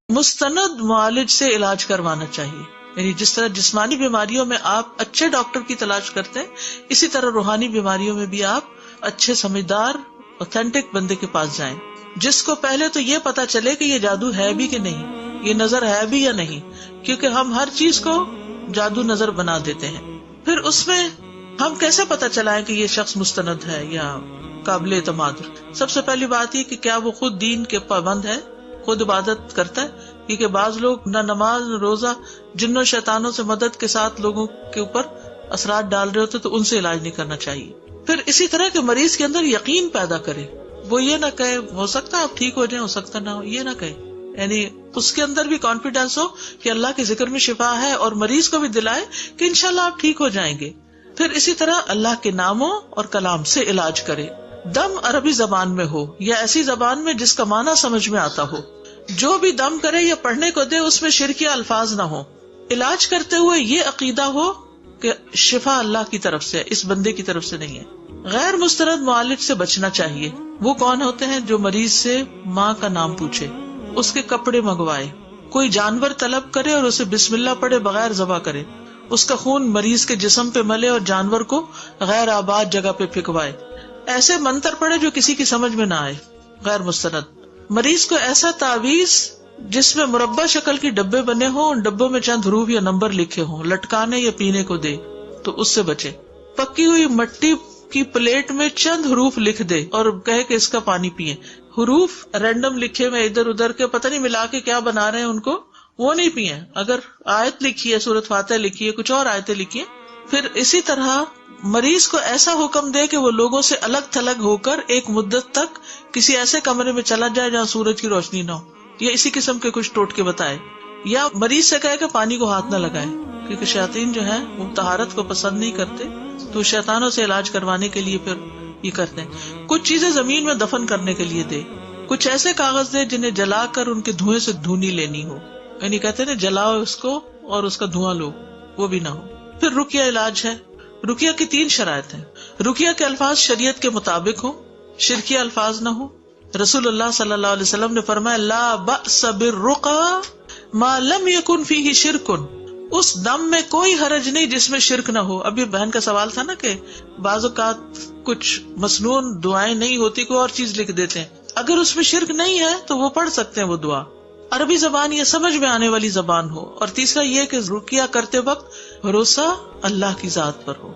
مستند معالج سے علاج کروانا چاہیے. یعنی جس طرح جسمانی بیماریوں میں آپ اچھے ڈاکٹر کی تلاش کرتے ہیں، اسی طرح روحانی بیماریوں میں بھی آپ اچھے سمجھدار اوتھینٹک بندے کے پاس جائیں، جس کو پہلے تو یہ پتا چلے کہ یہ جادو ہے بھی کہ نہیں، یہ نظر ہے بھی یا نہیں، کیونکہ ہم ہر چیز کو جادو نظر بنا دیتے ہیں. پھر اس میں ہم کیسے پتا چلائیں کہ یہ شخص مستند ہے یا قابل اعتماد؟ سب سے پہلی بات یہ کہ کیا وہ خود دین کے پابند ہے، خود عبادت کرتا ہے، کیونکہ بعض لوگ نہ نماز نہ روزہ، جنوں شیطانوں سے مدد کے ساتھ لوگوں کے اوپر اثرات ڈال رہے ہوتے تو ان سے علاج نہیں کرنا چاہیے. پھر اسی طرح کے مریض کے اندر یقین پیدا کرے، وہ یہ نہ کہے ہو سکتا ہے آپ ٹھیک ہو جائیں، ہو سکتا نہ ہو، یہ نہ کہے. یعنی اس کے اندر بھی کانفیڈینس ہو کہ اللہ کے ذکر میں شفا ہے، اور مریض کو بھی دلائے کہ انشاءاللہ آپ ٹھیک ہو جائیں گے. پھر اسی طرح اللہ کے ناموں اور کلام سے علاج کرے. دم عربی زبان میں ہو یا ایسی زبان میں جس کا معنی سمجھ میں آتا ہو. جو بھی دم کرے یا پڑھنے کو دے اس میں شرکیہ الفاظ نہ ہو. علاج کرتے ہوئے یہ عقیدہ ہو کہ شفا اللہ کی طرف سے، اس بندے کی طرف سے نہیں ہے. غیر مستند معالج سے بچنا چاہیے. وہ کون ہوتے ہیں؟ جو مریض سے ماں کا نام پوچھے، اس کے کپڑے منگوائے، کوئی جانور طلب کرے اور اسے بسم اللہ پڑھے بغیر ذبح کرے، اس کا خون مریض کے جسم پہ ملے اور جانور کو غیر آباد جگہ پہ پھینکوائے، ایسے منتر پڑھے جو کسی کی سمجھ میں نہ آئے. غیر مستند. مریض کو ایسا تعویذ جس میں مربع شکل کی ڈبے بنے ہوں، ان ڈبوں میں چند حروف یا نمبر لکھے ہوں، لٹکانے یا پینے کو دے تو اس سے بچے. پکی ہوئی مٹی کی پلیٹ میں چند حروف لکھ دے اور کہے کہ اس کا پانی پیئے. حروف رینڈم لکھے ہوئے ادھر ادھر کے پتہ نہیں ملا کے کیا بنا رہے ہیں ان کو، وہ نہیں پیئے. اگر آیت لکھی ہے، سورۃ فاتحہ لکھی ہے، کچھ اور آیتیں لکھی ہیں. پھر اسی طرح مریض کو ایسا حکم دے کہ وہ لوگوں سے الگ تھلگ ہو کر ایک مدت تک کسی ایسے کمرے میں چلا جائے جہاں سورج کی روشنی نہ ہو، یا اسی قسم کے کچھ ٹوٹکے بتائے. یا مریض سے کہے کہ پانی کو ہاتھ نہ لگائے، کیونکہ شیاطین جو ہیں وہ طہارت کو پسند نہیں کرتے، تو شیطانوں سے علاج کروانے کے لیے پھر یہ کرتے ہیں. کچھ چیزیں زمین میں دفن کرنے کے لیے دے. کچھ ایسے کاغذ دے جنہیں جلا کر ان کے دھوئیں سے دھونی لینی ہو، یعنی کہتے ہیں نا جلاؤ اس کو اور اس کا دھواں لو، وہ بھی نہ ہو. پھر رقیہ علاج ہے. رقیہ کی 3 شرائط ہیں. رقیہ کے الفاظ شریعت کے مطابق ہوں، شرکیہ الفاظ نہ ہو. رسول اللہ صلی اللہ علیہ وسلم نے فرمایا لا بأس بالرقى ما لم يكن فيه شرک. اس دم میں کوئی حرج نہیں جس میں شرک نہ ہو. ابھی بہن کا سوال تھا نا کہ بعض اوقات کچھ مسنون دعائیں نہیں ہوتی، کوئی اور چیز لکھ دیتے ہیں. اگر اس میں شرک نہیں ہے تو وہ پڑھ سکتے ہیں وہ دعا. عربی زبان یہ سمجھ میں آنے والی زبان ہو. اور تیسرا یہ کہ رقیہ کرتے وقت بھروسہ اللہ کی ذات پر ہو.